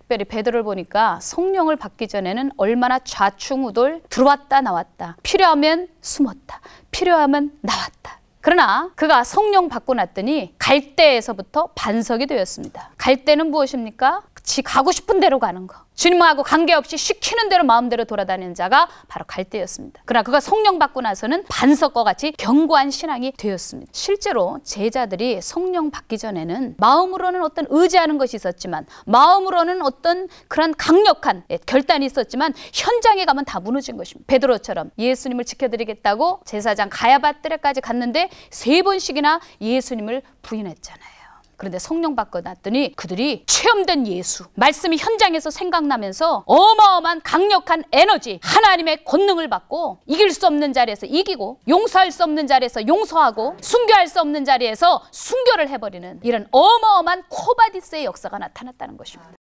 특별히 베드로를 보니까 성령을 받기 전에는 얼마나 좌충우돌 들어왔다 나왔다. 필요하면 숨었다. 필요하면 나왔다. 그러나 그가 성령 받고 났더니 갈대에서부터 반석이 되었습니다. 갈대는 무엇입니까? 지 가고 싶은 대로 가는 거. 주님하고 관계없이 시키는 대로 마음대로 돌아다니는 자가 바로 갈대였습니다. 그러나 그가 성령 받고 나서는 반석과 같이 견고한 신앙이 되었습니다. 실제로 제자들이 성령 받기 전에는 마음으로는 어떤 의지하는 것이 있었지만, 마음으로는 어떤 그런 강력한 결단이 있었지만 현장에 가면 다 무너진 것입니다. 베드로처럼 예수님을 지켜드리겠다고 제사장 가야바 뜰에까지 갔는데 3번씩이나 예수님을 부인했잖아요. 그런데 성령 받고 났더니 그들이 체험된 예수, 말씀이 현장에서 생각나면서 어마어마한 강력한 에너지, 하나님의 권능을 받고 이길 수 없는 자리에서 이기고, 용서할 수 없는 자리에서 용서하고, 순교할 수 없는 자리에서 순교를 해버리는 이런 어마어마한 코바디스의 역사가 나타났다는 것입니다.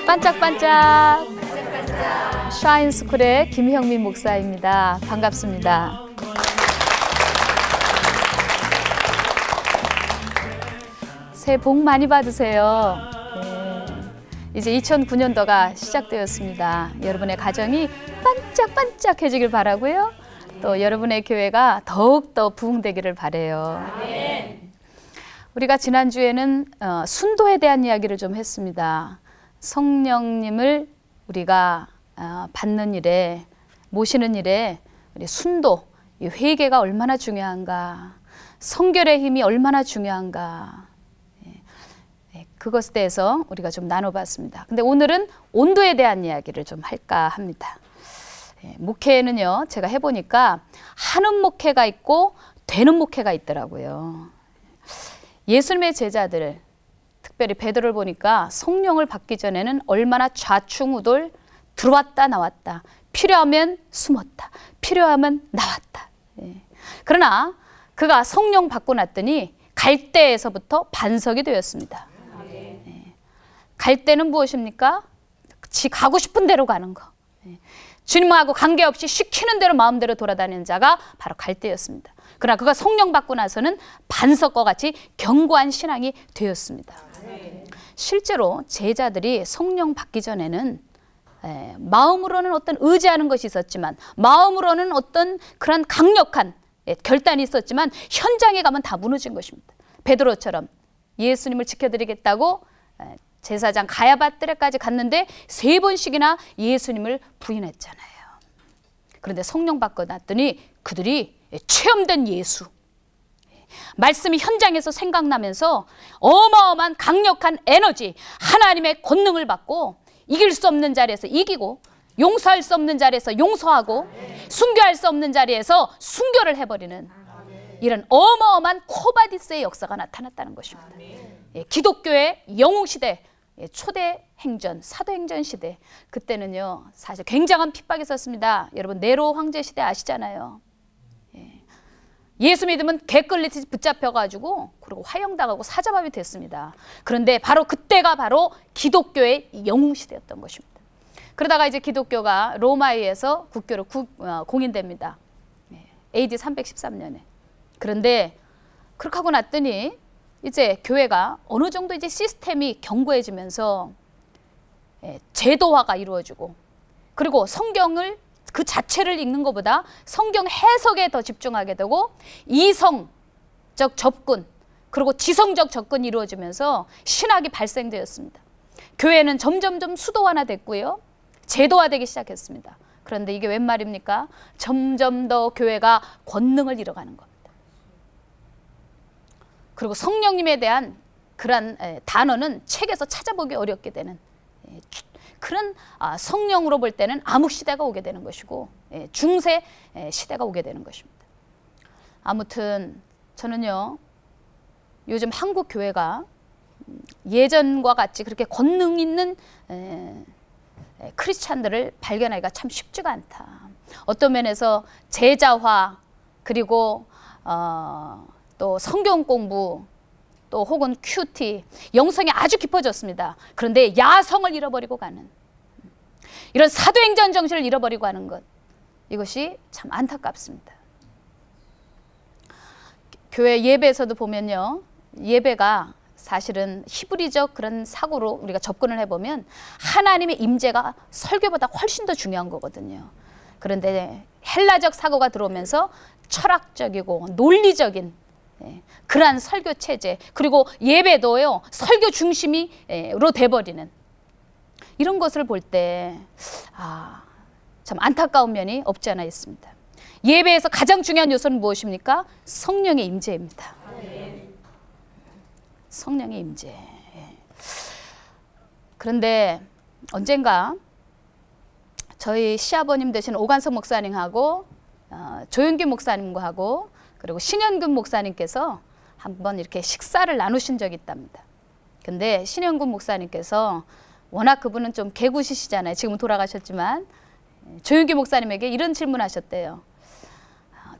반짝반짝 샤인스쿨의 김형민 목사입니다. 반갑습니다. 새해 복 많이 받으세요. 네. 이제 2009년도가 시작되었습니다. 여러분의 가정이 반짝반짝해지길 바라고요. 또 여러분의 교회가 더욱더 부흥되기를 바라요. 우리가 지난주에는 순도에 대한 이야기를 좀 했습니다. 성령님을 우리가 받는 일에, 모시는 일에 우리 순도, 이 회개가 얼마나 중요한가, 성결의 힘이 얼마나 중요한가, 그것에 대해서 우리가 좀 나눠봤습니다. 근데 오늘은 온도에 대한 이야기를 좀 할까 합니다. 목회는요, 제가 해보니까 하는 목회가 있고 되는 목회가 있더라고요. 예수님의 제자들, 특별히 베드로를 보니까 성령을 받기 전에는 얼마나 좌충우돌 들어왔다 나왔다. 필요하면 숨었다. 필요하면 나왔다. 그러나 그가 성령 받고 났더니 갈대에서부터 반석이 되었습니다. 갈대는 무엇입니까? 지 가고 싶은 대로 가는 거. 주님하고 관계없이 시키는 대로 마음대로 돌아다니는 자가 바로 갈대였습니다. 그러나 그가 성령 받고 나서는 반석과 같이 견고한 신앙이 되었습니다. 실제로 제자들이 성령 받기 전에는 마음으로는 어떤 의지하는 것이 있었지만, 마음으로는 어떤 그런 강력한 결단이 있었지만 현장에 가면 다 무너진 것입니다. 베드로처럼 예수님을 지켜드리겠다고 제사장 가야바 뜰에까지 갔는데 3번씩이나 예수님을 부인했잖아요. 그런데 성령 받고 났더니 그들이 체험된 예수, 말씀이 현장에서 생각나면서 어마어마한 강력한 에너지, 하나님의 권능을 받고 이길 수 없는 자리에서 이기고, 용서할 수 없는 자리에서 용서하고, 순교할 수 없는 자리에서 순교를 해버리는 이런 어마어마한 코바디스의 역사가 나타났다는 것입니다. 기독교의 영웅시대, 초대 행전, 사도행전 시대, 그때는요 사실 굉장한 핍박이 있었습니다. 여러분 네로 황제 시대 아시잖아요. 예수 믿으면 개끌리듯이 붙잡혀가지고 그리고 화형당하고 사자밥이 됐습니다. 그런데 바로 그때가 바로 기독교의 영웅시대였던 것입니다. 그러다가 이제 기독교가 로마에 의해서 국교로 공인됩니다. AD 313년에. 그런데 그렇게 하고 났더니 이제 교회가 어느 정도 이제 시스템이 견고해지면서 제도화가 이루어지고, 그리고 성경을 그 자체를 읽는 것보다 성경 해석에 더 집중하게 되고, 이성적 접근 그리고 지성적 접근이 이루어지면서 신학이 발생되었습니다. 교회는 점점점 수도화됐고요, 제도화되기 시작했습니다. 그런데 이게 웬 말입니까? 점점 더 교회가 권능을 잃어가는 겁니다. 그리고 성령님에 대한 그런 단어는 책에서 찾아보기 어렵게 되는 그런, 성령으로 볼 때는 암흑 시대가 오게 되는 것이고 중세 시대가 오게 되는 것입니다. 아무튼 저는요, 요즘 한국 교회가 예전과 같이 그렇게 권능 있는 크리스찬들을 발견하기가 참 쉽지가 않다. 어떤 면에서 제자화, 그리고 또 성경 공부, 또 혹은 큐티, 영성이 아주 깊어졌습니다. 그런데 야성을 잃어버리고 가는, 이런 사도행전 정신을 잃어버리고 가는 것, 이것이 참 안타깝습니다. 교회 예배에서도 보면요, 예배가 사실은 히브리적 그런 사고로 우리가 접근을 해보면 하나님의 임재가 설교보다 훨씬 더 중요한 거거든요. 그런데 헬라적 사고가 들어오면서 철학적이고 논리적인 그러한 설교 체제, 그리고 예배도요 설교 중심으로 돼버리는 이런 것을 볼 때 참 안타까운 면이 없지 않아 있습니다. 예배에서 가장 중요한 요소는 무엇입니까? 성령의 임재입니다. 성령의 임재. 그런데 언젠가 저희 시아버님 되신 오관석 목사님하고 조윤기 목사님하고 그리고 신현근 목사님께서 한번 이렇게 식사를 나누신 적이 있답니다. 근데 신현근 목사님께서 워낙 그분은 좀 개구시시잖아요. 지금은 돌아가셨지만 조윤기 목사님에게 이런 질문하셨대요.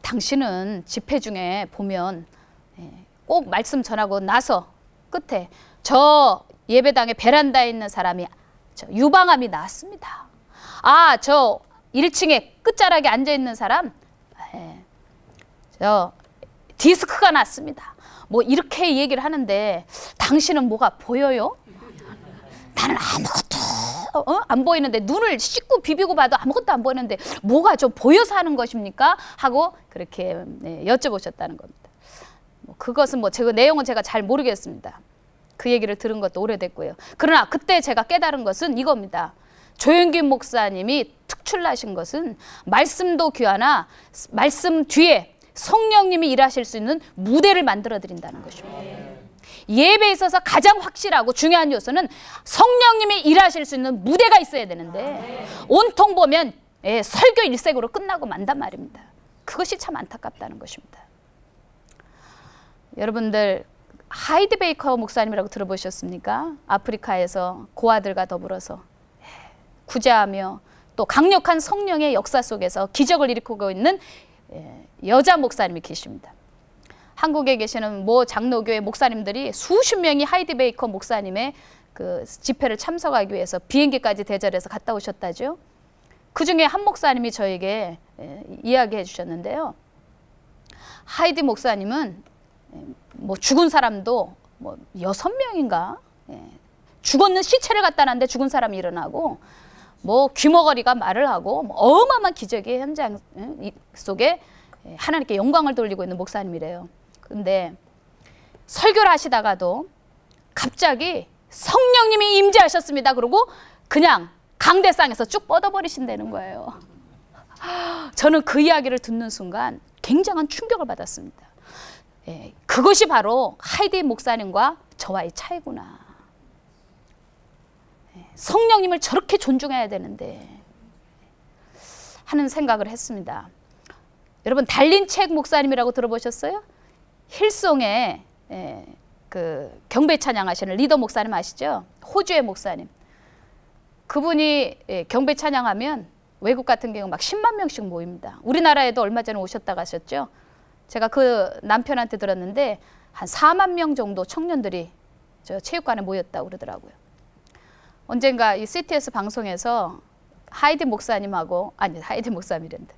당신은 집회 중에 보면 꼭 말씀 전하고 나서 끝에 저 예배당의 베란다에 있는 사람이 유방암이 나았습니다. 저 1층에 끝자락에 앉아있는 사람 저 디스크가 났습니다. 뭐 이렇게 얘기를 하는데 당신은 뭐가 보여요? 나는 아무것도 안 보이는데 눈을 씻고 비비고 봐도 아무것도 안 보이는데 뭐가 좀 보여서 하는 것입니까? 하고 그렇게 여쭤보셨다는 겁니다. 그것은 제가 내용은 제가 잘 모르겠습니다. 그 얘기를 들은 것도 오래됐고요. 그러나 그때 제가 깨달은 것은 이겁니다. 조윤기 목사님이 특출나신 것은 말씀도 귀하나 말씀 뒤에 성령님이 일하실 수 있는 무대를 만들어 드린다는 것입니다. 예배에 있어서 가장 확실하고 중요한 요소는 성령님이 일하실 수 있는 무대가 있어야 되는데 온통 보면 설교 일색으로 끝나고 만단 말입니다. 그것이 참 안타깝다는 것입니다. 여러분들 하이드 베이커 목사님이라고 들어보셨습니까? 아프리카에서 고아들과 더불어서 구제하며 또 강력한 성령의 역사 속에서 기적을 일으키고 있는 여자 목사님이 계십니다. 한국에 계시는 모 장로교회 목사님들이 수십 명이 하이드 베이커 목사님의 그 집회를 참석하기 위해서 비행기까지 대절해서 갔다 오셨다죠. 그 중에 한 목사님이 저에게 이야기해 주셨는데요. 하이드 목사님은 죽은 사람도 6명인가 죽었는 시체를 갖다 놨는데 죽은 사람이 일어나고 귀머거리가 말을 하고 어마어마한 기적의 현장 속에 하나님께 영광을 돌리고 있는 목사님이래요. 근데 설교를 하시다가도 갑자기 성령님이 임재하셨습니다. 그러고 그냥 강대상에서 쭉 뻗어버리신다는 거예요. 저는 그 이야기를 듣는 순간 굉장한 충격을 받았습니다. 그것이 바로 하이드 목사님과 저와의 차이구나. 성령님을 저렇게 존중해야 되는데 하는 생각을 했습니다. 여러분 달린책 목사님이라고 들어보셨어요? 힐송에 그 경배 찬양하시는 리더 목사님 아시죠? 호주의 목사님. 그분이 경배 찬양하면 외국 같은 경우 막 10만 명씩 모입니다. 우리나라에도 얼마 전에 오셨다 가셨죠? 제가 그 남편한테 들었는데 한 4만 명 정도 청년들이 저 체육관에 모였다고 그러더라고요. 언젠가 이 CTS 방송에서 하이드 목사님하고 하이드 목사님이란다.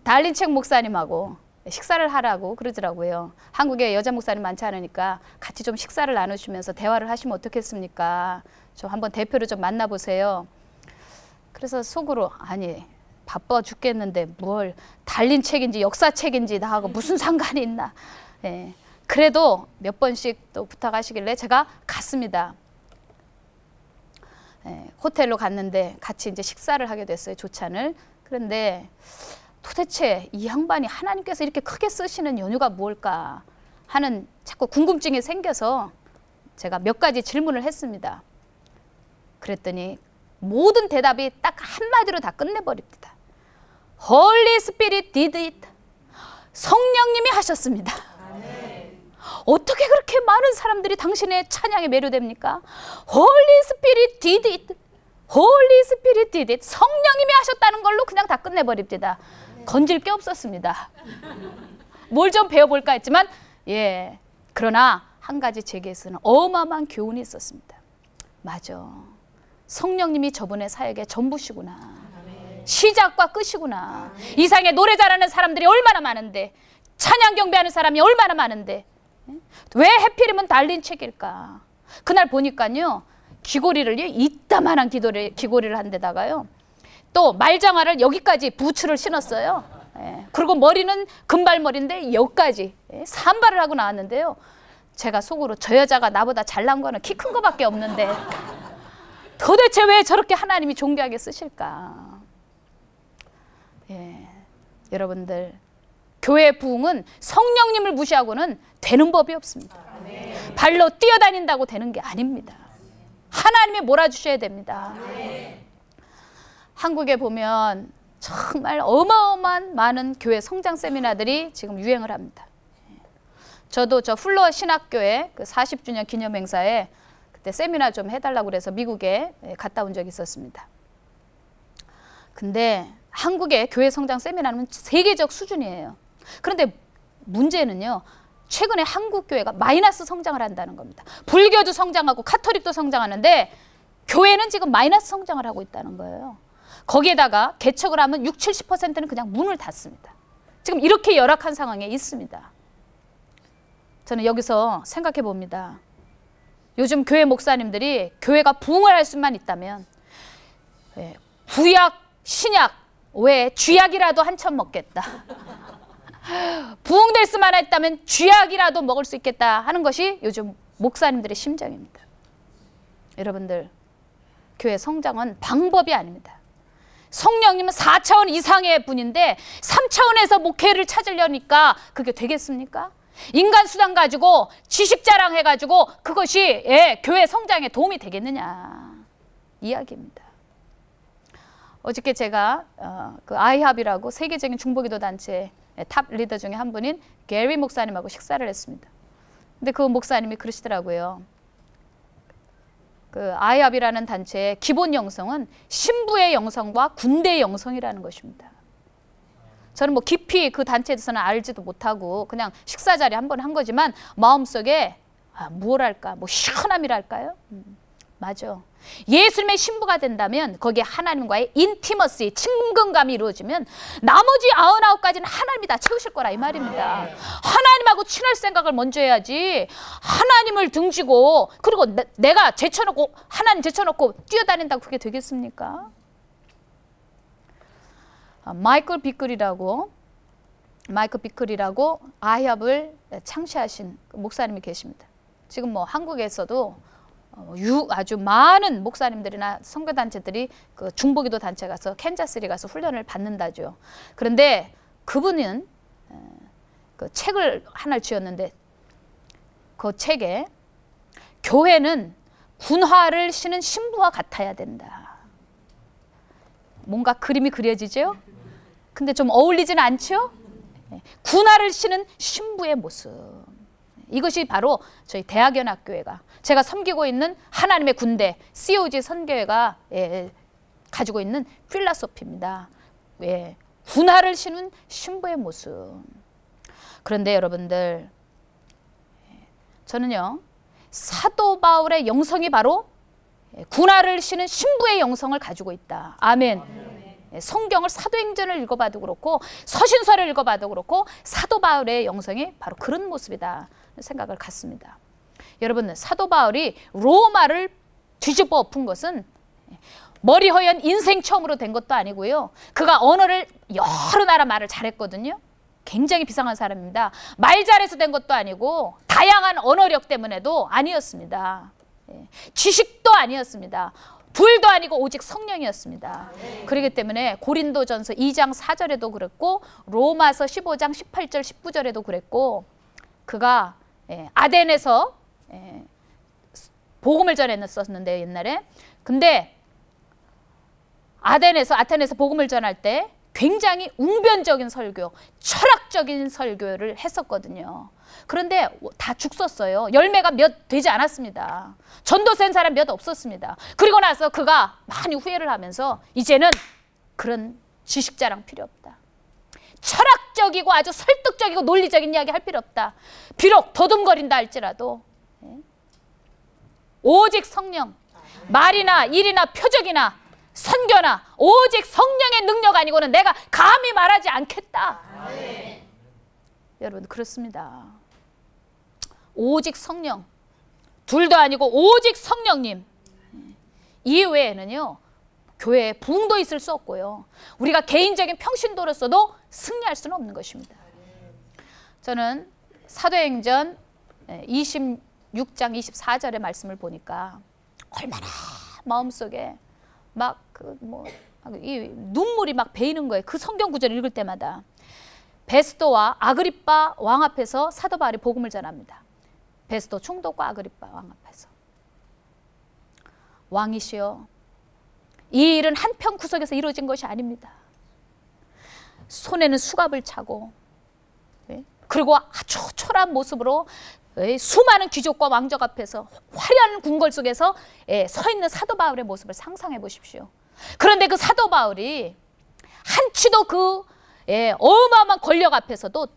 달린책 목사님하고 식사를 하라고 그러더라고요. 한국에 여자 목사님 많지 않으니까 같이 좀 식사를 나누시면서 대화를 하시면 어떻겠습니까? 좀 한번 대표를 좀 만나보세요. 그래서 속으로 바빠 죽겠는데 뭘 달린책인지 역사책인지 나하고 무슨 상관이 있나. 그래도 몇 번씩 또 부탁하시길래 제가 갔습니다. 호텔로 갔는데 같이 이제 식사를 하게 됐어요. 조찬을. 그런데 도대체 이 양반이 하나님께서 이렇게 크게 쓰시는 연유가 뭘까 하는 자꾸 궁금증이 생겨서 제가 몇 가지 질문을 했습니다. 그랬더니 모든 대답이 딱 한마디로 다 끝내버립니다. Holy Spirit did it. 성령님이 하셨습니다. 어떻게 그렇게 많은 사람들이 당신의 찬양에 매료됩니까? Holy Spirit did it. Holy Spirit did it. 성령님이 하셨다는 걸로 그냥 다 끝내버립니다. 건질 게 없었습니다. 뭘 좀 배워볼까 했지만 그러나 한 가지 제게서는 어마어마한 교훈이 있었습니다. 맞아. 성령님이 저분의 사역의 전부시구나. 시작과 끝이구나. 이 세상에 노래 잘하는 사람들이 얼마나 많은데 찬양 경배하는 사람이 얼마나 많은데 왜 하필이면 달린 책일까? 그날 보니까요, 귀고리를 이따만한 귀고리를 한 데다가요, 또 말장화를 여기까지 부츠를 신었어요. 그리고 머리는 금발머리인데 여기까지 산발을 하고 나왔는데요. 제가 속으로 저 여자가 나보다 잘난 거는 키 큰 거밖에 없는데 도대체 왜 저렇게 하나님이 존귀하게 쓰실까? 여러분들, 교회 부흥은 성령님을 무시하고는 되는 법이 없습니다. 발로 뛰어다닌다고 되는 게 아닙니다. 하나님이 몰아주셔야 됩니다. 한국에 보면 정말 어마어마한 많은 교회 성장 세미나들이 지금 유행을 합니다. 저도 저 훌러 신학교에 그 40주년 기념 행사에 그때 세미나 좀 해달라고 그래서 미국에 갔다 온 적이 있었습니다. 근데 한국의 교회 성장 세미나는 세계적 수준이에요. 그런데 문제는요, 최근에 한국 교회가 마이너스 성장을 한다는 겁니다. 불교도 성장하고 카톨릭도 성장하는데 교회는 지금 마이너스 성장을 하고 있다는 거예요. 거기에다가 개척을 하면 60, 70%는 그냥 문을 닫습니다. 지금 이렇게 열악한 상황에 있습니다. 저는 여기서 생각해 봅니다. 요즘 교회 목사님들이 교회가 부흥을 할 수만 있다면 구약, 신약, 왜 쥐약이라도 한참 먹겠다. 부흥될 수만 했다면 쥐약이라도 먹을 수 있겠다 하는 것이 요즘 목사님들의 심정입니다. 여러분들, 교회 성장은 방법이 아닙니다. 성령님은 4차원 이상의 분인데 3차원에서 목회를 찾으려니까 그게 되겠습니까? 인간 수단 가지고 지식 자랑해가지고 그것이 교회 성장에 도움이 되겠느냐 이야기입니다. 어저께 제가 그 아이합이라고 세계적인 중보기도 단체 탑 리더 중에 한 분인 게리 목사님하고 식사를 했습니다. 근데 그 목사님이 그러시더라고요. 그 아이합이라는 단체의 기본 영성은 신부의 영성과 군대의 영성이라는 것입니다. 저는 뭐 깊이 그 단체에 대해서는 알지도 못하고 그냥 식사 자리 한 번 한 거지만 마음속에 무엇랄까, 뭐 시원함이랄까요? 맞아. 예수님의 신부가 된다면 거기에 하나님과의 인티머시, 친근감이 이루어지면 나머지 99가지는 하나님이 다 채우실 거라 이 말입니다. 하나님하고 친할 생각을 먼저 해야지 하나님을 등지고 그리고 내가 제쳐놓고 하나님 제쳐놓고 뛰어다닌다고 그게 되겠습니까? 마이클 비클이라고 아이합을 창시하신 목사님이 계십니다. 지금 뭐 한국에서도 아주 많은 목사님들이나 선교단체들이 그 중보기도 단체 가서 캔자스리 가서 훈련을 받는다죠. 그런데 그분은 그 책을 하나를 지었는데 그 책에 교회는 군화를 신은 신부와 같아야 된다. 뭔가 그림이 그려지죠? 근데 좀 어울리지는 않죠? 군화를 신은 신부의 모습. 이것이 바로 저희 대학연합교회가 제가 섬기고 있는 하나님의 군대 COG 선교회가 가지고 있는 필라소피입니다. 군화를 신은 신부의 모습. 그런데 여러분들, 저는요 사도 바울의 영성이 바로 군화를 신은 신부의 영성을 가지고 있다. 아멘. 성경을 사도행전을 읽어봐도 그렇고 서신서를 읽어봐도 그렇고 사도 바울의 영성이 바로 그런 모습이다 생각을 갖습니다. 여러분, 사도 바울이 로마를 뒤집어 엎은 것은 머리 허연 인생 처음으로 된 것도 아니고요. 그가 언어를 여러 나라 말을 잘했거든요. 굉장히 비상한 사람입니다. 말 잘해서 된 것도 아니고 다양한 언어력 때문에도 아니었습니다. 지식도 아니었습니다. 불도 아니고 오직 성령이었습니다. 그렇기 때문에 고린도전서 2장 4절에도 그랬고 로마서 15장 18절 19절에도 그랬고 그가 아덴에서 복음을 전했었는데 옛날에. 근데 아테네에서 복음을 전할 때 굉장히 웅변적인 설교, 철학적인 설교를 했었거든요. 그런데 다 죽었어요. 열매가 몇 되지 않았습니다. 전도 센 사람 몇 없었습니다. 그리고 나서 그가 많이 후회를 하면서 이제는 그런 지식 자랑 필요 없다. 철학적이고 아주 설득적이고 논리적인 이야기 할 필요 없다. 비록 더듬거린다 할지라도 오직 성령, 말이나 일이나 표적이나 선교나 오직 성령의 능력 아니고는 내가 감히 말하지 않겠다. 여러분, 그렇습니다. 오직 성령, 둘도 아니고 오직 성령님 이외에는요 교회에 부흥도 있을 수 없고요, 우리가 개인적인 평신도로서도 승리할 수는 없는 것입니다. 저는 사도행전 26장 24절의 말씀을 보니까 얼마나 마음속에 막 이 눈물이 막 베이는 거예요. 그 성경 구절을 읽을 때마다. 베스도와 아그리빠 왕 앞에서 사도 바울이 복음을 전합니다. 베스도 총독과 아그리빠 왕 앞에서. 왕이시여, 이 일은 한평 구석에서 이루어진 것이 아닙니다. 손에는 수갑을 차고 그리고 아주 초라한 모습으로 수많은 귀족과 왕족 앞에서 화려한 궁궐 속에서 서 있는 사도 바울의 모습을 상상해 보십시오. 그런데 그 사도 바울이 한치도 그 어마어마한 권력 앞에서도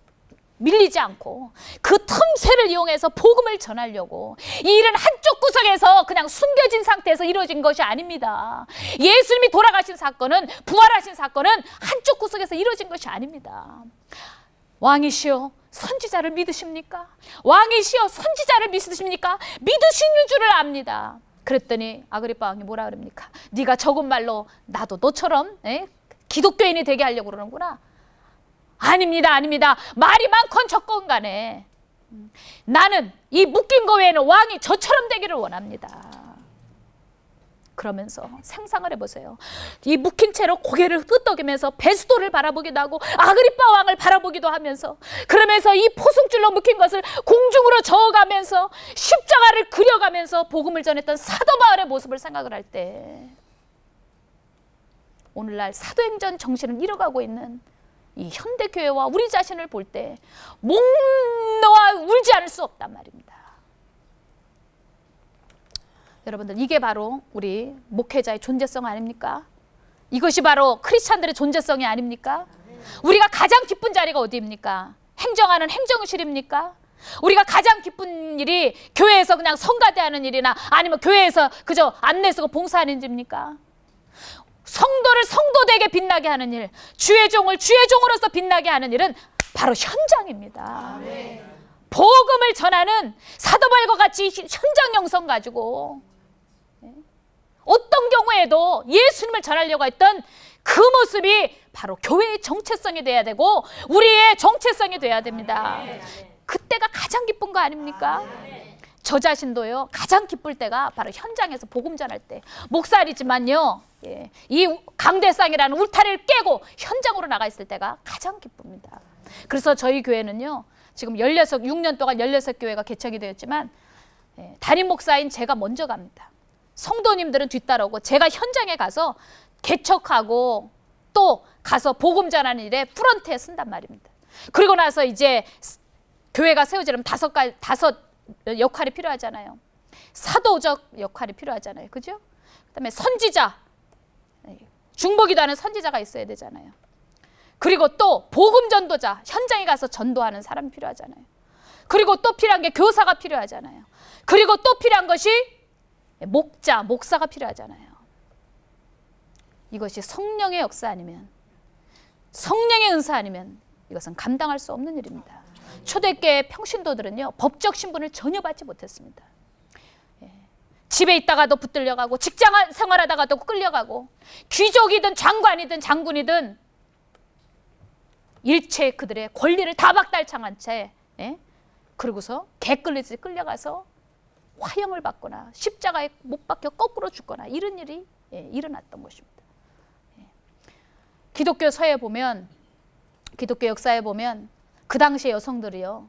밀리지 않고 그 틈새를 이용해서 복음을 전하려고, 이 일은 한쪽 구석에서 그냥 숨겨진 상태에서 이루어진 것이 아닙니다. 예수님이 돌아가신 사건은, 부활하신 사건은 한쪽 구석에서 이루어진 것이 아닙니다. 왕이시여, 선지자를 믿으십니까? 왕이시여, 선지자를 믿으십니까? 믿으시는 줄을 압니다. 그랬더니 아그리빠 왕이 뭐라 그럽니까? 네가 적은 말로 나도 너처럼 기독교인이 되게 하려고 그러는구나. 아닙니다, 아닙니다. 말이 많건 적건 간에 나는 이 묶인 거 외에는 왕이 저처럼 되기를 원합니다. 그러면서 상상을 해보세요. 이 묶인 채로 고개를 끄덕이면서 베스도를 바라보기도 하고 아그리빠 왕을 바라보기도 하면서, 그러면서 이 포승줄로 묶인 것을 공중으로 저어가면서 십자가를 그려가면서 복음을 전했던 사도 바울의 모습을 생각을 할 때, 오늘날 사도행전 정신을 잃어가고 있는 이 현대교회와 우리 자신을 볼 때 목 놓아 울지 않을 수 없단 말입니다. 여러분들, 이게 바로 우리 목회자의 존재성 아닙니까? 이것이 바로 크리스찬들의 존재성이 아닙니까? 우리가 가장 기쁜 자리가 어디입니까? 행정하는 행정실입니까? 우리가 가장 기쁜 일이 교회에서 그냥 성가대하는 일이나 아니면 교회에서 그저 안내 쓰고 봉사하는 일입니까? 성도를 성도되게 빛나게 하는 일, 주의 종을 주의 종으로서 빛나게 하는 일은 바로 현장입니다. 복음을 전하는 사도 바울과 같이 현장 영성 가지고 어떤 경우에도 예수님을 전하려고 했던 그 모습이 바로 교회의 정체성이 돼야 되고 우리의 정체성이 돼야 됩니다. 그때가 가장 기쁜 거 아닙니까? 저 자신도요, 가장 기쁠 때가 바로 현장에서 복음 전할 때, 목살이지만요, 이 강대상이라는 울타리를 깨고 현장으로 나가 있을 때가 가장 기쁩니다. 그래서 저희 교회는요, 지금 6년 동안 16교회가 개척이 되었지만 담임 목사인 제가 먼저 갑니다. 성도님들은 뒤따라오고 제가 현장에 가서 개척하고 또 가서 복음 전하는 일에 프런트에 쓴단 말입니다. 그리고 나서 이제 교회가 세워지려면 다섯 역할이 필요하잖아요. 사도적 역할이 필요하잖아요. 그죠? 그다음에 선지자, 중보기도하는 선지자가 있어야 되잖아요. 그리고 또 복음 전도자, 현장에 가서 전도하는 사람이 필요하잖아요. 그리고 또 필요한 게 교사가 필요하잖아요. 그리고 또 필요한 것이 목사가 필요하잖아요. 이것이 성령의 역사 아니면, 성령의 은사 아니면 이것은 감당할 수 없는 일입니다. 초대교회 평신도들은요, 법적 신분을 전혀 받지 못했습니다. 집에 있다가도 붙들려가고 직장 생활하다가도 끌려가고 귀족이든 장관이든 장군이든 일체 그들의 권리를 다 박탈당한 채 그러고서 개끌리듯이 끌려가서 화형을 받거나 십자가에 못 박혀 거꾸로 죽거나 이런 일이 일어났던 것입니다. 기독교 서에 보면, 기독교 역사에 보면 그 당시 여성들이요,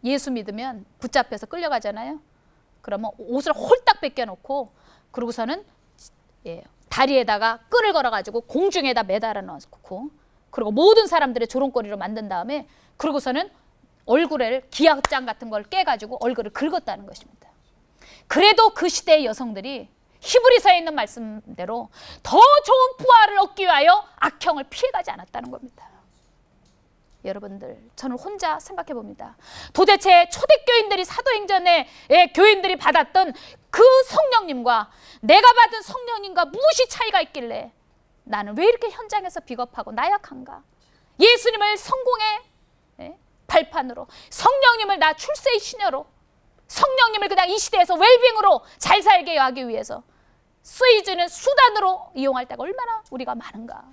예수 믿으면 붙잡혀서 끌려가잖아요. 그러면 옷을 홀딱 벗겨놓고 그러고서는 다리에다가 끈을 걸어가지고 공중에다 매달아 놓고, 그리고 모든 사람들의 조롱거리로 만든 다음에 그러고서는 얼굴에 기악장 같은 걸 깨가지고 얼굴을 긁었다는 것입니다. 그래도 그 시대의 여성들이 히브리서에 있는 말씀대로 더 좋은 부활을 얻기 위하여 악형을 피해가지 않았다는 겁니다. 여러분들, 저는 혼자 생각해 봅니다. 도대체 초대교인들이, 사도행전의 교인들이 받았던 그 성령님과 내가 받은 성령님과 무엇이 차이가 있길래 나는 왜 이렇게 현장에서 비겁하고 나약한가? 예수님을 성공의 발판으로, 성령님을 나 출세의 시녀로 성령님을 그냥 이 시대에서 웰빙으로 잘 살게 하기 위해서 쓰여지는 수단으로 이용할 때가 얼마나 우리가 많은가.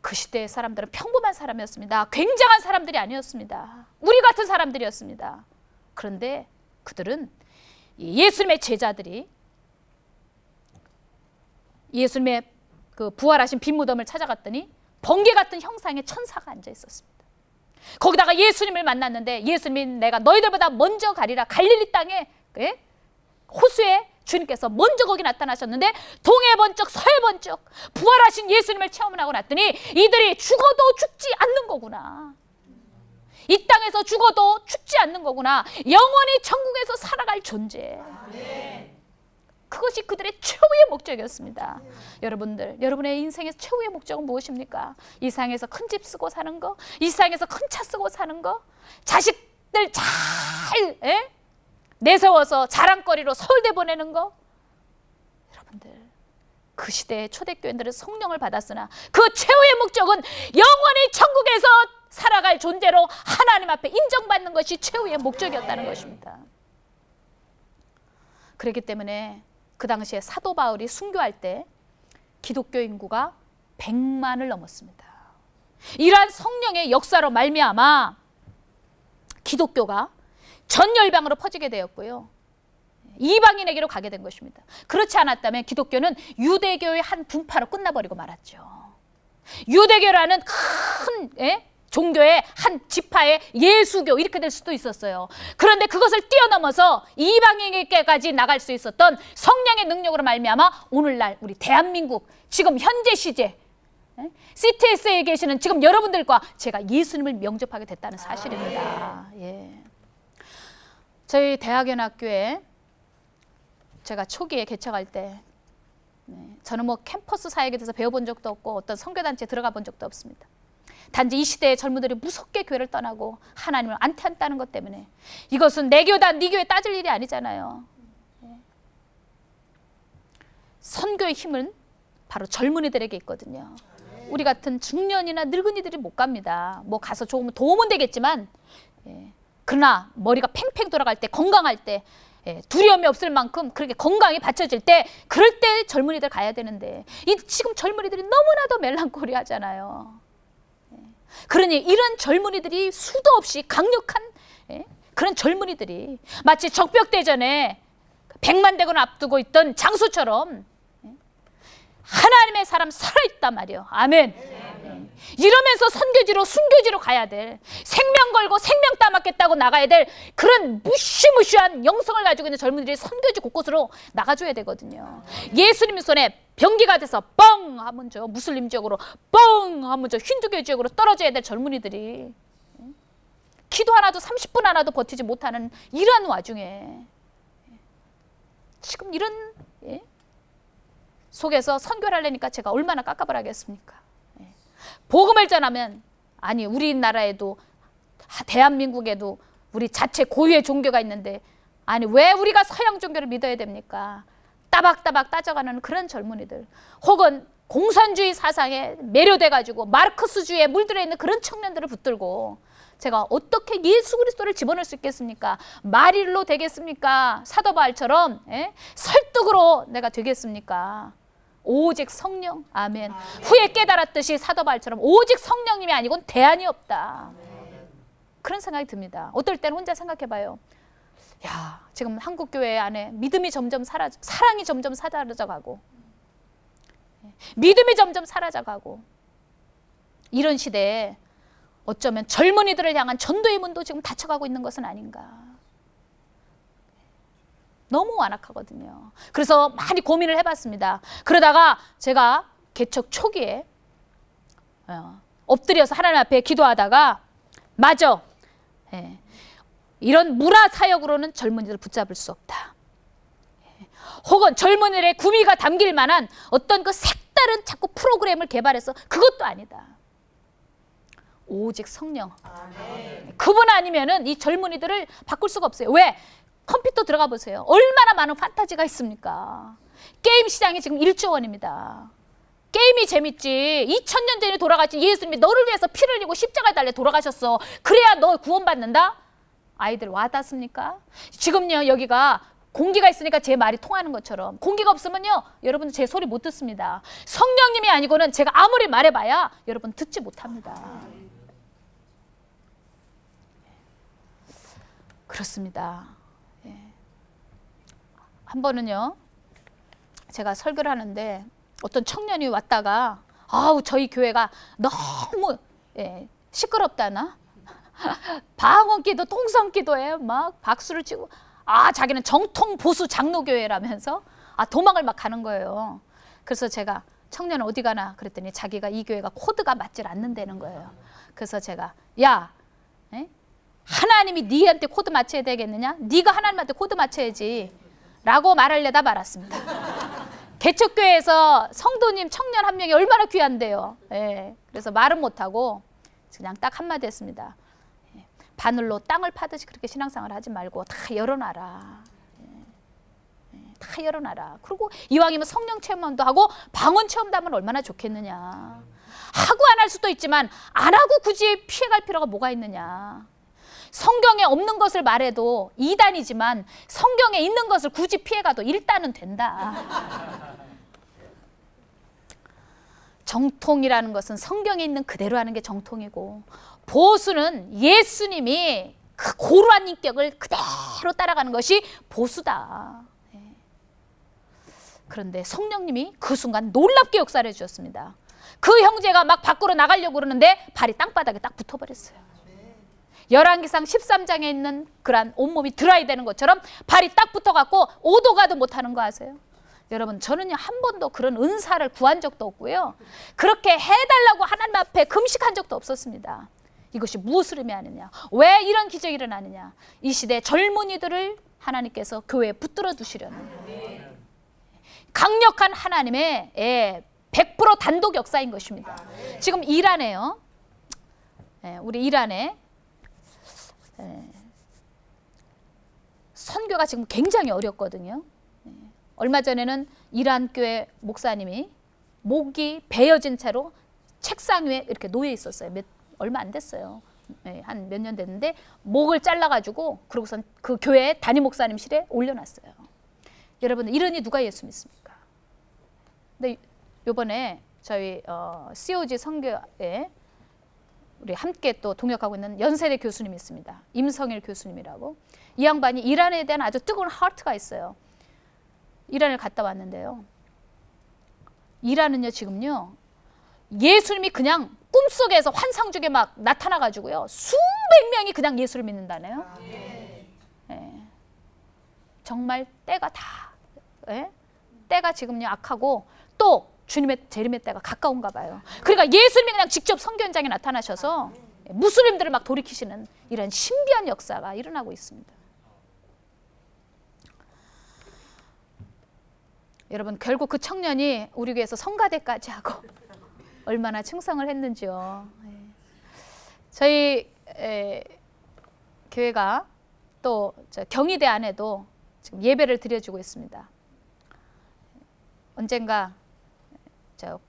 그 시대의 사람들은 평범한 사람이었습니다. 굉장한 사람들이 아니었습니다. 우리 같은 사람들이었습니다. 그런데 그들은 예수님의 제자들이 예수님의 그 부활하신 빈 무덤을 찾아갔더니 번개 같은 형상의 천사가 앉아 있었습니다. 거기다가 예수님을 만났는데 예수님이 내가 너희들보다 먼저 가리라. 갈릴리 땅에 호수에 주님께서 먼저 거기 나타나셨는데 동해 번쩍 서해 번쩍 부활하신 예수님을 체험을 하고 났더니 이들이 죽어도 죽지 않는 거구나. 이 땅에서 죽어도 죽지 않는 거구나. 영원히 천국에서 살아갈 존재. 그것이 그들의 최후의 목적이었습니다. 여러분들, 여러분의 인생의 최후의 목적은 무엇입니까? 이 세상에서 큰 집 쓰고 사는 거, 이 세상에서 큰 차 쓰고 사는 거, 자식들 잘 내세워서 자랑거리로 서울대 보내는 거. 여러분들, 그 시대의 초대교인들은 성령을 받았으나 그 최후의 목적은 영원히 천국에서 살아갈 존재로 하나님 앞에 인정받는 것이 최후의 목적이었다는 것입니다. 그렇기 때문에 그 당시에 사도 바울이 순교할 때 기독교 인구가 100만을 넘었습니다. 이러한 성령의 역사로 말미암아 기독교가 전 열방으로 퍼지게 되었고요. 이방인에게로 가게 된 것입니다. 그렇지 않았다면 기독교는 유대교의 한 분파로 끝나버리고 말았죠. 유대교라는 큰 종교의 한 지파의 예수교 이렇게 될 수도 있었어요. 그런데 그것을 뛰어넘어서 이방인에게까지 나갈 수 있었던 성령의 능력으로 말미암아 오늘날 우리 대한민국 지금 현재 시제 CTS에 계시는 지금 여러분들과 제가 예수님을 영접하게 됐다는 사실입니다. 예. 저희 대학연합교회 제가 초기에 개척할 때 저는 뭐 캠퍼스 사역에 대해서 배워본 적도 없고 어떤 선교단체에 들어가 본 적도 없습니다. 단지 이 시대의 젊은들이 무섭게 교회를 떠나고 하나님을 안태한다는 것 때문에 이것은 내 교다 네 교회 따질 일이 아니잖아요. 선교의 힘은 바로 젊은이들에게 있거든요. 우리 같은 중년이나 늙은이들이 못 갑니다. 뭐 가서 조금 도움은 되겠지만 그러나 머리가 팽팽 돌아갈 때 건강할 때 두려움이 없을 만큼 그렇게 건강이 받쳐질 때 그럴 때 젊은이들 가야 되는데 지금 젊은이들이 너무나도 멜랑콜리하잖아요. 그러니 이런 젊은이들이 수도 없이 강력한 그런 젊은이들이 마치 적벽대전에 100만 대군 앞두고 있던 장수처럼 하나님의 사람 살아있단 말이에요. 아멘. 이러면서 선교지로 순교지로 가야 될 생명 걸고 생명 따먹겠다고 나가야 될 그런 무시무시한 영성을 가지고 있는 젊은이들이 선교지 곳곳으로 나가줘야 되거든요. 예수님 손에 병기가 돼서 뻥 하면 저 무슬림 지역으로 뻥 하면 저 힌두교 지역으로 떨어져야 될 젊은이들이 기도 하나도 30분 하나도 버티지 못하는 이런 와중에 지금 이런 속에서 선교를 하려니까 제가 얼마나 깝깝하겠습니까? 복음을 전하면 아니 우리나라에도 대한민국에도 우리 자체 고유의 종교가 있는데 아니 왜 우리가 서양 종교를 믿어야 됩니까? 따박따박 따져가는 그런 젊은이들 혹은 공산주의 사상에 매료돼가지고 마르크스주의에 물들어 있는 그런 청년들을 붙들고 제가 어떻게 예수 그리스도를 집어넣을 수 있겠습니까? 마릴로 되겠습니까? 사도 바울처럼 설득으로 내가 되겠습니까? 오직 성령. 아멘. 후에 깨달았듯이 사도 바울처럼 오직 성령님이 아니고는 대안이 없다. 그런 생각이 듭니다. 어떨 때는 혼자 생각해봐요. 야, 지금 한국 교회 안에 믿음이 점점 사랑이 점점 사라져가고 믿음이 점점 사라져가고 이런 시대에 어쩌면 젊은이들을 향한 전도의 문도 지금 닫혀가고 있는 것은 아닌가. 너무 완악하거든요. 그래서 많이 고민을 해봤습니다. 그러다가 제가 개척 초기에 엎드려서 하나님 앞에 기도하다가 맞아. 이런 문화사역으로는 젊은이들을 붙잡을 수 없다. 혹은 젊은이들의 구미가 담길 만한 어떤 그 색다른 자꾸 프로그램을 개발해서 그것도 아니다. 오직 성령. 그분 아니면은 이 젊은이들을 바꿀 수가 없어요. 왜? 컴퓨터 들어가 보세요. 얼마나 많은 판타지가 있습니까? 게임 시장이 지금 1조 원입니다. 게임이 재밌지. 2000년 전에 돌아가신 예수님이 너를 위해서 피를 흘리고 십자가에 달려 돌아가셨어. 그래야 너 구원받는다? 아이들 와닿습니까? 지금요 여기가 공기가 있으니까 제 말이 통하는 것처럼 공기가 없으면요 여러분 제 소리 못 듣습니다. 성령님이 아니고는 제가 아무리 말해봐야 여러분 듣지 못합니다. 그렇습니다. 예. 한 번은요 제가 설교를 하는데 어떤 청년이 왔다가 아우 저희 교회가 너무 시끄럽다나 방언기도 통성기도에 막 박수를 치고 자기는 정통 보수 장로교회라면서 도망을 막 가는 거예요. 그래서 제가 청년 어디 가나 그랬더니 자기가 이 교회가 코드가 맞질 않는다는 거예요. 그래서 제가 야 하나님이 네한테 코드 맞춰야 되겠느냐? 네가 하나님한테 코드 맞춰야지 라고 말하려다 말았습니다. 개척교회에서 성도님 청년 한 명이 얼마나 귀한데요. 그래서 말은 못하고 그냥 딱 한마디 했습니다. 바늘로 땅을 파듯이 그렇게 신앙생활 하지 말고 다 열어놔라. 다 열어놔라. 그리고 이왕이면 성령 체험도 하고 방언 체험도 하면 얼마나 좋겠느냐. 하고 안 할 수도 있지만 안 하고 굳이 피해갈 필요가 뭐가 있느냐. 성경에 없는 것을 말해도 2단이지만 성경에 있는 것을 굳이 피해가도 1단은 된다. 정통이라는 것은 성경에 있는 그대로 하는 게 정통이고 보수는 예수님이 그 고루한 인격을 그대로 따라가는 것이 보수다. 그런데 성령님이 그 순간 놀랍게 역사를 해주셨습니다. 그 형제가 막 밖으로 나가려고 그러는데 발이 땅바닥에 딱 붙어버렸어요. 열왕기상 13장에 있는 그런 온몸이 드라이 되는 것처럼 발이 딱 붙어갖고 오도 가도 못하는 거 아세요? 여러분 저는요 한 번도 그런 은사를 구한 적도 없고요. 그렇게 해달라고 하나님 앞에 금식한 적도 없었습니다. 이것이 무엇을 의미하느냐? 왜 이런 기적이 일어나느냐? 이 시대 젊은이들을 하나님께서 교회에 붙들어 두시려는 강력한 하나님의 100% 단독 역사인 것입니다. 지금 이란에요. 우리 이란에 선교가 지금 굉장히 어렵거든요. 얼마 전에는 이란 교회 목사님이 목이 베어진 채로 책상 위에 이렇게 놓여 있었어요. 얼마 안 됐어요. 한 몇 년 됐는데 목을 잘라가지고 그러고선 그 교회 담임 목사님실에 올려놨어요. 여러분 이러니 누가 예수 믿습니까? 근데 이번에 저희 COG 선교에 우리 함께 또 동역하고 있는 연세대 교수님이 있습니다. 임성일 교수님이라고. 이 양반이 이란에 대한 아주 뜨거운 하트가 있어요. 이란을 갔다 왔는데요. 이란은요 지금요 예수님이 그냥 꿈속에서 환상 중에 막 나타나가지고요 수백 명이 그냥 예수를 믿는다네요. 정말 때가 다 때가 지금요 악하고 또 주님의 재림의 때가 가까운가 봐요. 그러니까 예수님이 그냥 직접 선교 현장에 나타나셔서 무슬림들을 막 돌이키시는 이런 신비한 역사가 일어나고 있습니다. 여러분 결국 그 청년이 우리 교회에서 성가대까지 하고 얼마나 충성을 했는지요. 저희 교회가 또 경희대 안에도 지금 예배를 드려주고 있습니다. 언젠가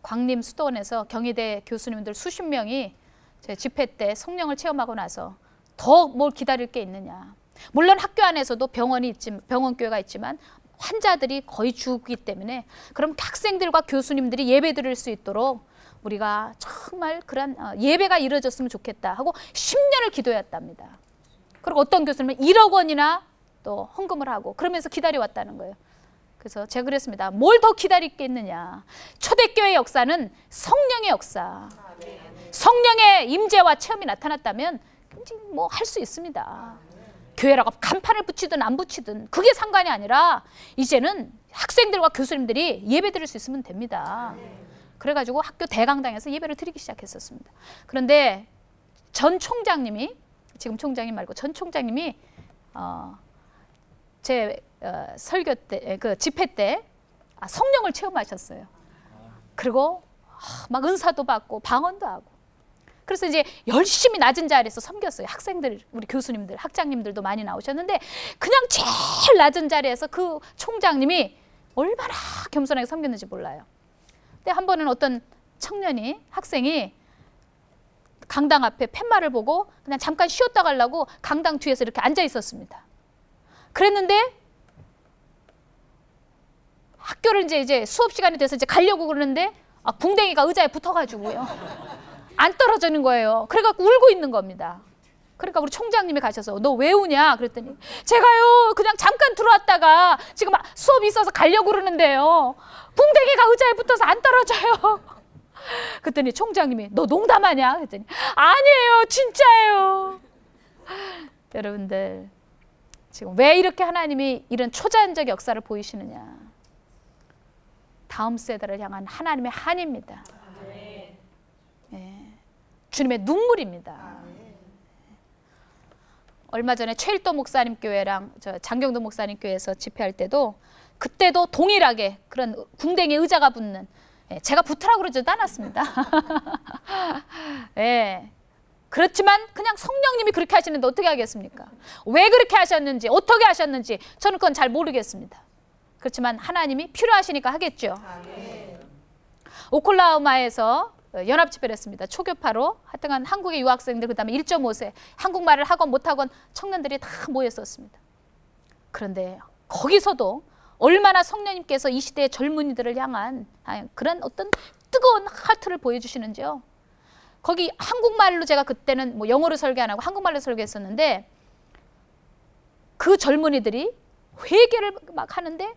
광림 수도원에서 경희대 교수님들 수십 명이 제 집회 때 성령을 체험하고 나서 더 뭘 기다릴 게 있느냐. 물론 학교 안에서도 병원교회가 있지만 환자들이 거의 죽기 때문에 그럼 학생들과 교수님들이 예배 드릴 수 있도록 우리가 정말 그런 예배가 이루어졌으면 좋겠다 하고 10년을 기도했답니다. 그리고 어떤 교수님은 1억 원이나 또 헌금을 하고 그러면서 기다려왔다는 거예요. 그래서 제가 그랬습니다. 뭘 더 기다리겠느냐. 초대교회 역사는 성령의 역사. 성령의 임재와 체험이 나타났다면 뭐 할 수 있습니다. 교회라고 간판을 붙이든 안 붙이든 그게 상관이 아니라 이제는 학생들과 교수님들이 예배 드릴 수 있으면 됩니다. 그래가지고 학교 대강당에서 예배를 드리기 시작했었습니다. 그런데 전 총장님이 지금 총장님 말고 전 총장님이 제 설교 때 그 집회 때 성령을 체험하셨어요. 그리고 막 은사도 받고 방언도 하고 그래서 이제 열심히 낮은 자리에서 섬겼어요. 학생들, 우리 교수님들, 학장님들도 많이 나오셨는데 그냥 제일 낮은 자리에서 그 총장님이 얼마나 겸손하게 섬겼는지 몰라요. 근데 한 번은 어떤 학생이 강당 앞에 팻말을 보고 그냥 잠깐 쉬었다 가려고 강당 뒤에서 이렇게 앉아 있었습니다. 그랬는데 학교를 이제 수업 시간이 돼서 이제 가려고 그러는데 궁뎅이가 의자에 붙어가지고요. 안 떨어지는 거예요. 그래갖고 울고 있는 겁니다. 그러니까 우리 총장님이 가셔서 너 왜 우냐 그랬더니 제가요 그냥 잠깐 들어왔다가 지금 수업이 있어서 가려고 그러는데요. 궁뎅이가 의자에 붙어서 안 떨어져요. 그랬더니 총장님이 너 농담하냐 그랬더니 아니에요 진짜예요. 여러분들 지금 왜 이렇게 하나님이 이런 초자연적 역사를 보이시느냐. 다음 세대를 향한 하나님의 한입니다. 예, 주님의 눈물입니다. 얼마 전에 최일도 목사님 교회랑 장경도 목사님 교회에서 집회할 때도 그때도 동일하게 그런 궁뎅이 의자가 붙는 제가 붙으라고 그러지도 않았습니다. 예. 그렇지만 그냥 성령님이 그렇게 하시는데 어떻게 하겠습니까? 왜 그렇게 하셨는지 어떻게 하셨는지 저는 그건 잘 모르겠습니다. 그렇지만 하나님이 필요하시니까 하겠죠. 오클라호마에서 연합집회를 했습니다. 초교파로 하여튼 한국의 유학생들 그다음에 1.5세 한국말을 하건 못하건 청년들이 다 모였었습니다. 그런데 거기서도 얼마나 성령님께서 이 시대의 젊은이들을 향한 그런 어떤 뜨거운 하트를 보여주시는지요. 거기 한국말로 제가 그때는 뭐 영어로 설계 안 하고 한국말로 설계했었는데 그 젊은이들이 회개를 막 하는데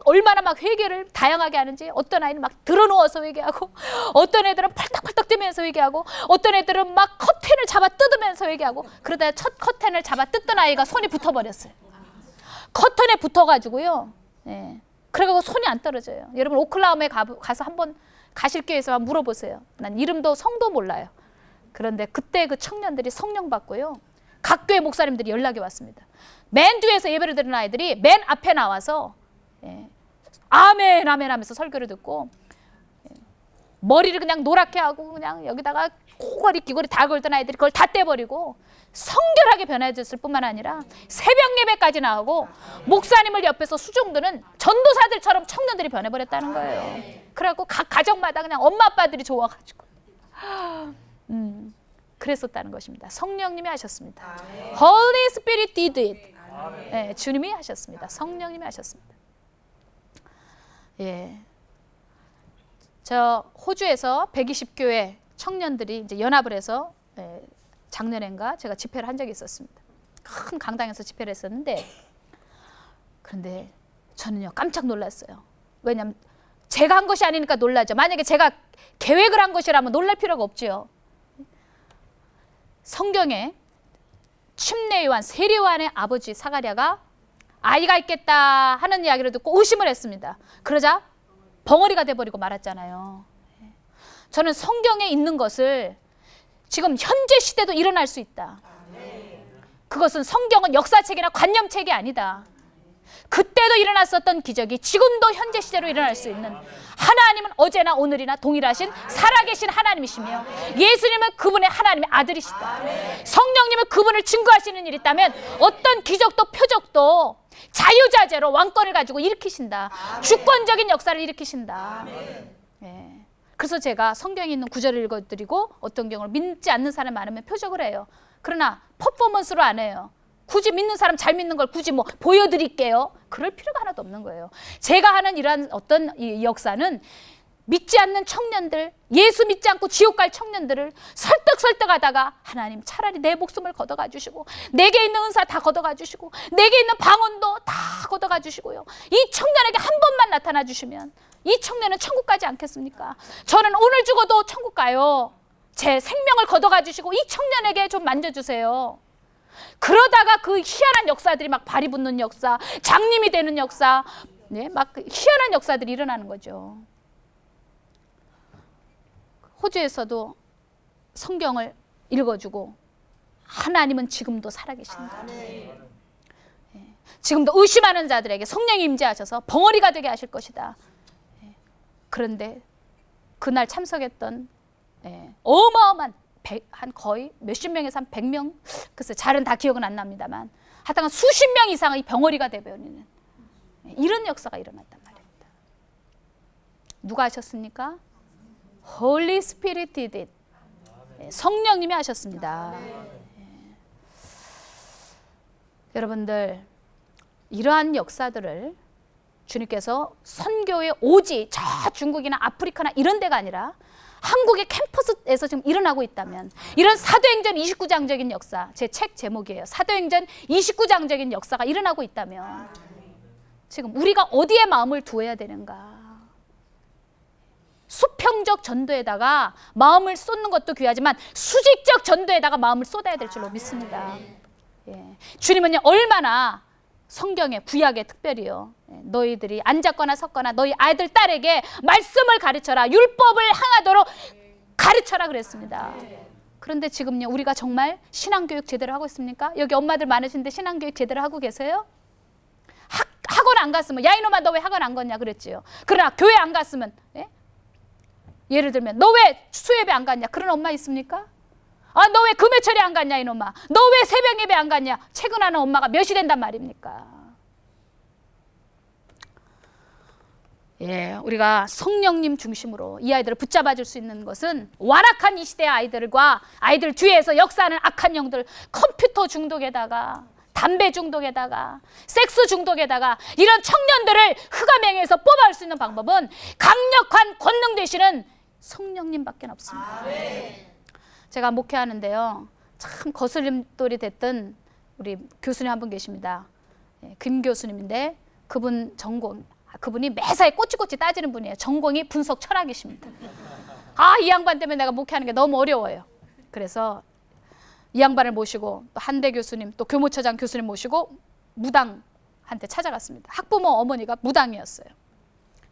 얼마나 막 회개를 다양하게 하는지 어떤 아이는 막 들어누워서 회개하고 어떤 애들은 팔딱팔딱 뛰면서 회개하고 어떤 애들은 막 커튼을 잡아 뜯으면서 회개하고 그러다 첫 커튼을 잡아 뜯던 아이가 손이 붙어버렸어요. 커튼에 붙어가지고요. 예. 그래가지고 손이 안 떨어져요. 여러분 오클라호마에 가서 한번 가실 기회에서 한번 물어보세요. 난 이름도 성도 몰라요. 그런데 그때 그 청년들이 성령 받고요. 각 교회 목사님들이 연락이 왔습니다. 맨 뒤에서 예배를 드리는 아이들이 맨 앞에 나와서 예. 아멘 아멘 하면서 설교를 듣고 머리를 그냥 노랗게 하고 그냥 여기다가 코걸이 귀걸이 다 걸던 아이들이 그걸 다 떼버리고 성결하게 변해졌을 뿐만 아니라 새벽 예배까지 나오고 목사님을 옆에서 수종드는 전도사들처럼 청년들이 변해버렸다는 거예요. 그래갖고 각 가정마다 그냥 엄마 아빠들이 좋아가지고 그랬었다는 것입니다. 성령님이 하셨습니다. Holy Spirit did it. 네, 주님이 하셨습니다. 성령님이 하셨습니다. 예, 저 호주에서 120교회 청년들이 이제 연합을 해서 작년엔가 제가 집회를 한 적이 있었습니다. 큰 강당에서 집회를 했었는데 그런데 저는요 깜짝 놀랐어요. 왜냐하면 제가 한 것이 아니니까 놀라죠. 만약에 제가 계획을 한 것이라면 놀랄 필요가 없죠. 성경에 침례 요한, 세례 요한의 아버지 사가랴가 아이가 있겠다 하는 이야기를 듣고 의심을 했습니다. 그러자 벙어리가 돼버리고 말았잖아요. 저는 성경에 있는 것을 지금 현재 시대도 일어날 수 있다. 그것은 성경은 역사책이나 관념책이 아니다. 그때도 일어났었던 기적이 지금도 현재 시대로 일어날 수 있는 하나님은 어제나 오늘이나 동일하신 살아계신 하나님이시며 예수님은 그분의 하나님의 아들이시다. 성령님은 그분을 증거하시는 일이 있다면 어떤 기적도 표적도 자유자재로 왕권을 가지고 일으키신다. 주권적인 역사를 일으키신다. 네. 그래서 제가 성경에 있는 구절을 읽어드리고 어떤 경우를 믿지 않는 사람이 많으면 표적을 해요. 그러나 퍼포먼스로 안 해요. 굳이 믿는 사람 잘 믿는 걸 굳이 뭐 보여드릴게요. 그럴 필요가 하나도 없는 거예요. 제가 하는 이러한 어떤 이 역사는 믿지 않는 청년들, 예수 믿지 않고 지옥 갈 청년들을 설득하다가 하나님 차라리 내 목숨을 걷어가 주시고 내게 있는 은사 다 걷어가 주시고 내게 있는 방언도 다 걷어가 주시고요. 이 청년에게 한 번만 나타나 주시면 이 청년은 천국 가지 않겠습니까? 저는 오늘 죽어도 천국 가요. 제 생명을 걷어가 주시고 이 청년에게 좀 만져주세요. 그러다가 그 희한한 역사들이 막 발이 붙는 역사, 장님이 되는 역사, 네, 막 희한한 역사들이 일어나는 거죠. 호주에서도 성경을 읽어주고 하나님은 지금도 살아계신다. 네. 지금도 의심하는 자들에게 성령이 임재하셔서 벙어리가 되게 하실 것이다. 네. 그런데 그날 참석했던 어마어마한 한 거의 몇십 명에서 한 100명, 글쎄 잘은 다 기억은 안 납니다만 하여튼 수십 명 이상의 벙어리가 되버리는 이런 역사가 일어났단 말입니다. 누가 하셨습니까? Holy Spirit did it. 성령님이 하셨습니다. 여러분들, 이러한 역사들을 주님께서 선교에 오지 저 중국이나 아프리카나 이런 데가 아니라 한국의 캠퍼스에서 지금 일어나고 있다면, 이런 사도행전 29장적인 역사, 제 책 제목이에요. 사도행전 29장적인 역사가 일어나고 있다면 지금 우리가 어디에 마음을 두어야 되는가? 수평적 전도에다가 마음을 쏟는 것도 귀하지만 수직적 전도에다가 마음을 쏟아야 될 줄로 믿습니다. 주님은요, 얼마나 성경에, 구약에 특별히요, 너희들이 앉았거나 섰거나 너희 아이들 딸에게 말씀을 가르쳐라, 율법을 행하도록 가르쳐라 그랬습니다. 그런데 지금요, 우리가 정말 신앙교육 제대로 하고 있습니까? 여기 엄마들 많으신데 신앙교육 제대로 하고 계세요? 학원 안 갔으면, 야 이놈아 너 왜 학원 안 갔냐 그랬지요. 그러나 교회 안 갔으면, 예를 들면 너 왜 수예배 안 갔냐 그런 엄마 있습니까? 아, 너 왜 금요철에 안 갔냐 이놈아, 너 왜 새벽 예배 안 갔냐, 퇴근하는 엄마가 몇이 된단 말입니까? 우리가 성령님 중심으로 이 아이들을 붙잡아 줄 수 있는 것은, 완악한 이 시대의 아이들과 아이들 뒤에서 역사하는 악한 영들, 컴퓨터 중독에다가 담배 중독에다가 섹스 중독에다가 이런 청년들을 흑암행에서 뽑아올 수 있는 방법은 강력한 권능 되시는 성령님밖에 없습니다. 제가 목회하는데요, 참 거슬림돌이 됐던 우리 교수님 한 분 계십니다. 김 교수님인데 그분 전공, 그분이 매사에 꼬치꼬치 따지는 분이에요. 전공이 분석 철학이십니다. 이 양반 때문에 내가 목회하는 게 너무 어려워요. 그래서 이 양반을 모시고 또 한대 교수님, 또 교무처장 교수님 모시고 무당한테 찾아갔습니다. 학부모 어머니가 무당이었어요.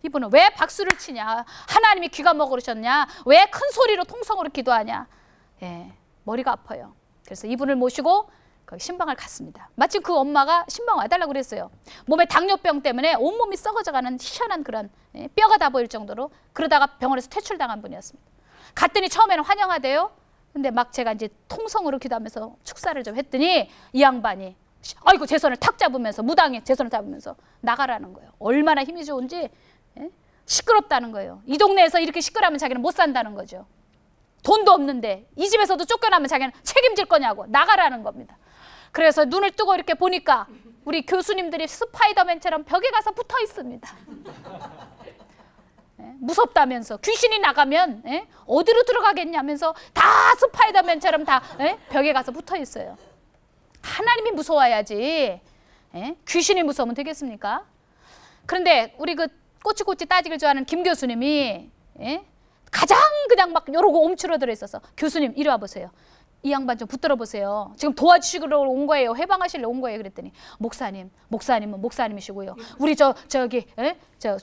이분은 왜 박수를 치냐, 하나님이 귀가 먹으셨냐, 왜 큰 소리로 통성으로 기도하냐, 머리가 아파요. 그래서 이분을 모시고 거기 신방을 갔습니다. 마침 그 엄마가 신방 와달라고 그랬어요. 몸에 당뇨병 때문에 온몸이 썩어져가는 희한한 그런, 뼈가 다 보일 정도로, 그러다가 병원에서 퇴출당한 분이었습니다. 갔더니 처음에는 환영하대요. 근데 막 제가 이제 통성으로 기도하면서 축사를 좀 했더니 이 양반이 아이고 제 손을 탁 잡으면서, 무당이 제 손을 잡으면서 나가라는 거예요. 얼마나 힘이 좋은지. 시끄럽다는 거예요. 이 동네에서 이렇게 시끄러우면 자기는 못 산다는 거죠. 돈도 없는데 이 집에서도 쫓겨나면 자기는 책임질 거냐고, 나가라는 겁니다. 그래서 눈을 뜨고 이렇게 보니까 우리 교수님들이 스파이더맨처럼 벽에 가서 붙어 있습니다. 무섭다면서, 귀신이 나가면 어디로 들어가겠냐면서 다 스파이더맨처럼 다 벽에 가서 붙어 있어요. 하나님이 무서워야지 귀신이 무서우면 되겠습니까? 그런데 우리 그 꼬치꼬치 따지기를 좋아하는 김 교수님이 가장 그냥 막 이러고 옴츠러들어 있어서, 교수님 이리 와보세요. 이 양반 좀 붙들어 보세요. 지금 도와주시러 온 거예요. 해방하시러 온 거예요. 그랬더니 목사님은 목사님이시고요. 우리 저기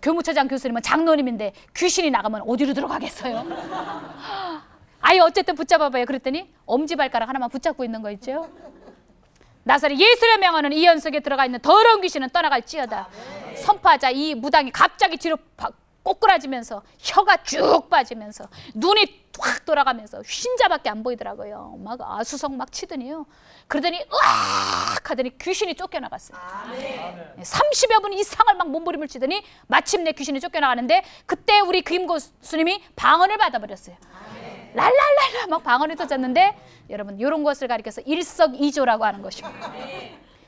교무처장 교수님은 장로님인데 귀신이 나가면 어디로 들어가겠어요? 아예 어쨌든 붙잡아봐요. 그랬더니 엄지발가락 하나만 붙잡고 있는 거 있죠. 나사렛 예수를 명하는 이 연속에 들어가 있는 더러운 귀신은 떠나갈지어다. 선포하자. 이 무당이 갑자기 뒤로 꼬꾸라지면서 혀가 쭉 빠지면서 눈이 확 돌아가면서 흰자밖에 안 보이더라고요. 막 아수성 막 치더니요. 그러더니 으악 하더니 귀신이 쫓겨나갔어요. 30여 분 이상을 막 몸부림을 치더니 마침내 귀신이 쫓겨나가는데, 그때 우리 김 교수님이 방언을 받아버렸어요. 랄랄랄라 막 방언이 터졌는데, 여러분 이런 것을 가리켜서 일석이조라고 하는 것입니다.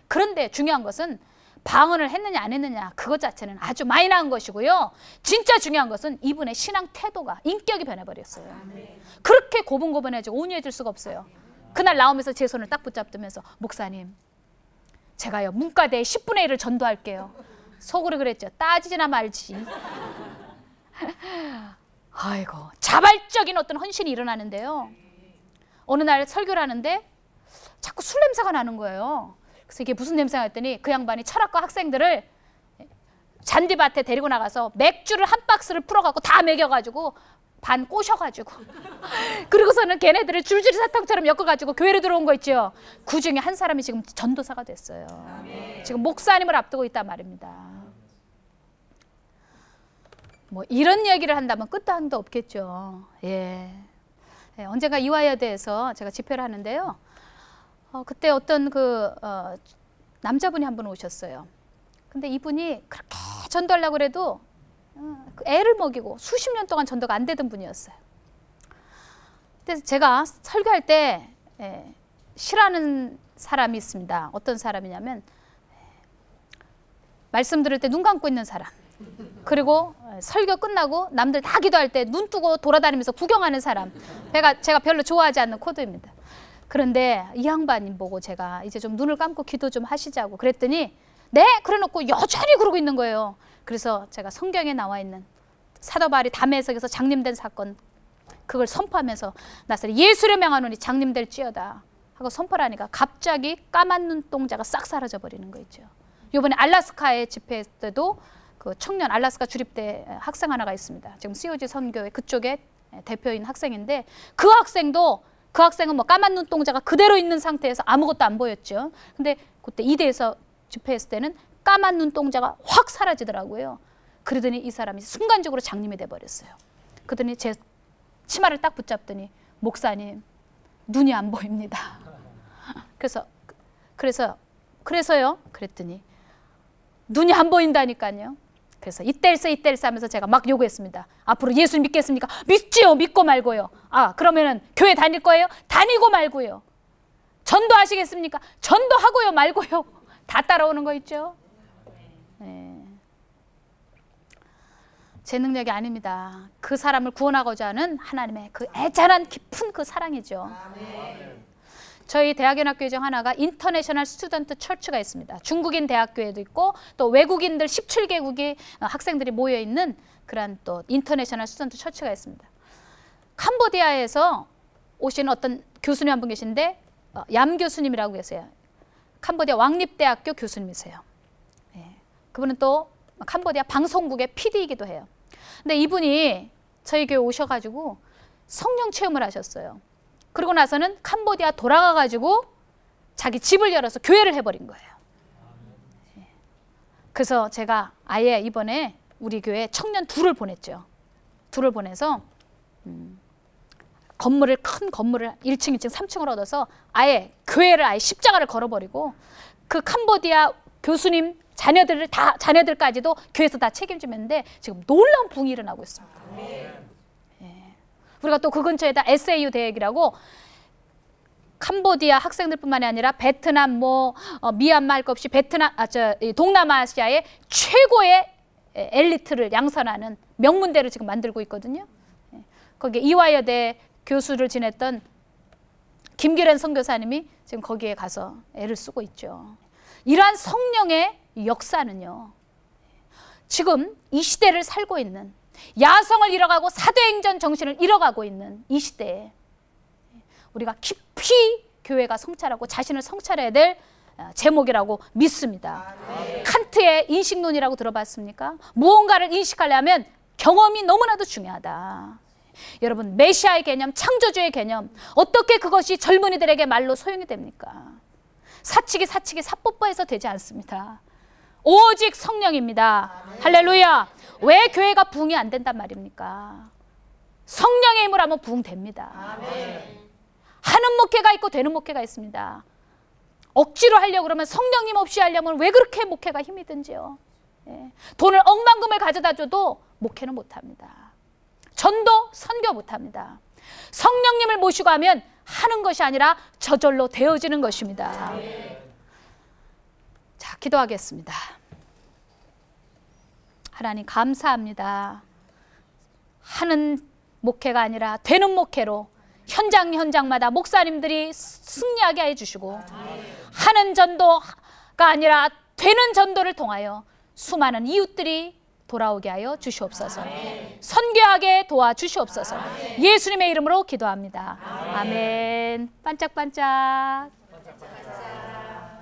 그런데 중요한 것은 방언을 했느냐 안 했느냐 그것 자체는 아주 마이너한 것이고요. 진짜 중요한 것은 이분의 신앙 태도가, 인격이 변해버렸어요. 그렇게 고분고분해지고 온유해질 수가 없어요. 그날 나오면서 제 손을 딱 붙잡으면서, 목사님 제가요 문과대에 10분의 1을 전도할게요. 속으로 그랬죠. 따지지나 말지. 아이고, 자발적인 어떤 헌신이 일어나는데요. 어느 날 설교를 하는데 자꾸 술 냄새가 나는 거예요. 그래서 이게 무슨 냄새가 했더니 그 양반이 철학과 학생들을 잔디밭에 데리고 나가서 맥주를 한 박스를 풀어갖고 다 먹여가지고 반 꼬셔가지고 그리고서는 걔네들을 줄줄이 사탕처럼 엮어가지고 교회로 들어온 거 있죠. 그 중에 한 사람이 지금 전도사가 됐어요. 지금 목사님을 앞두고 있단 말입니다. 뭐 이런 얘기를 한다면 끝도 한도 없겠죠. 언젠가 이화여대에서 제가 집회를 하는데요. 그때 어떤 남자분이 한 분 오셨어요. 근데 이분이 그렇게 전도하려고 그래도 애를 먹이고 수십 년 동안 전도가 안 되던 분이었어요. 그래서 제가 설교할 때 싫어하는 사람이 있습니다. 어떤 사람이냐면 말씀 들을 때 눈 감고 있는 사람, 그리고 설교 끝나고 남들 다 기도할 때 눈 뜨고 돌아다니면서 구경하는 사람. 제가 별로 좋아하지 않는 코드입니다. 그런데 이 양반님 보고 제가 이제 좀 눈을 감고 기도 좀 하시자고 그랬더니 네? 그래놓고 여전히 그러고 있는 거예요. 그래서 제가 성경에 나와 있는 사도 바울이 담에색에서 장님된 사건, 그걸 선포하면서 나사렛 예수를 명하노니 장님될지어다 하고 선포를 하니까 갑자기 까만 눈동자가 싹 사라져 버리는 거 있죠. 이번에 알래스카에 집회 때도 그 청년 알래스카 주립대 학생 하나가 있습니다. 지금 COG 선교회 그쪽에 대표인 학생인데 그 학생은 뭐 까만 눈동자가 그대로 있는 상태에서 아무것도 안 보였죠. 근데 그때 이대에서 집회했을 때는 까만 눈동자가 확 사라지더라고요. 그러더니 이 사람이 순간적으로 장님이 돼버렸어요. 그러더니 제 치마를 딱 붙잡더니 목사님 눈이 안 보입니다. 그래서요? 그랬더니 눈이 안 보인다니까요. 그래서 이때일세 하면서 제가 막 요구했습니다. 앞으로 예수 믿겠습니까? 믿지요. 믿고 말고요. 그러면은 교회 다닐 거예요? 다니고 말고요. 전도하시겠습니까? 전도하고요 말고요. 다 따라오는 거 있죠. 네. 제 능력이 아닙니다. 그 사람을 구원하고자 하는 하나님의 그 애잔한 깊은 그 사랑이죠. 저희 대학연합교회 중 하나가 인터내셔널 스튜던트 처치가 있습니다. 중국인 대학교에도 있고 또 외국인들 17개국의 학생들이 모여있는 그런 또 인터내셔널 스튜던트 처치가 있습니다. 캄보디아에서 오신 어떤 교수님 한 분 계신데 얌 교수님이라고 계세요. 캄보디아 왕립대학교 교수님이세요. 네. 그분은 또 캄보디아 방송국의 PD이기도 해요. 근데 이분이 저희 교회 오셔가지고 성령 체험을 하셨어요. 그러고 나서는 캄보디아 돌아가가지고 자기 집을 열어서 교회를 해버린 거예요. 그래서 제가 아예 이번에 우리 교회 청년 둘을 보냈죠. 둘을 보내서 큰 건물을 1층, 2층, 3층을 얻어서 아예 교회를 아예 십자가를 걸어버리고 그 캄보디아 교수님 자녀들까지도 교회에서 다 책임지면데 지금 놀라운 붕이 일어나고 있습니다. 우리가 또 그 근처에다 SAU 대학이라고 캄보디아 학생들뿐만이 아니라 베트남, 미얀마 할 것 없이 동남아시아의 최고의 엘리트를 양산하는 명문대를 지금 만들고 있거든요. 거기에 이화여대 교수를 지냈던 김기련 선교사님이 지금 거기에 가서 애를 쓰고 있죠. 이러한 성령의 역사는요, 지금 이 시대를 살고 있는, 야성을 잃어가고 사도행전 정신을 잃어가고 있는 이 시대에 우리가 깊이 교회가 성찰하고 자신을 성찰해야 될 제목이라고 믿습니다. 칸트의 인식론이라고 들어봤습니까? 무언가를 인식하려면 경험이 너무나도 중요하다. 여러분, 메시아의 개념, 창조주의 개념, 어떻게 그것이 젊은이들에게 말로 소용이 됩니까? 사치기 사뽀뽀해서 되지 않습니다. 오직 성령입니다. 할렐루야. 왜 교회가 부흥이 안 된단 말입니까? 성령의 힘을 하면 부흥됩니다. 하는 목회가 있고 되는 목회가 있습니다. 억지로 하려고 그러면, 성령님 없이 하려면 왜 그렇게 목회가 힘이 든지요. 돈을 억만금을 가져다 줘도 목회는 못합니다. 전도, 선교 못합니다. 성령님을 모시고 하면 하는 것이 아니라 저절로 되어지는 것입니다. 자, 기도하겠습니다. 하나님 감사합니다. 하는 목회가 아니라 되는 목회로 현장마다 목사님들이 승리하게 해주시고, 하는 전도가 아니라 되는 전도를 통하여 수많은 이웃들이 돌아오게 하여 주시옵소서. 선교하게 도와주시옵소서. 예수님의 이름으로 기도합니다. 아멘. 반짝반짝.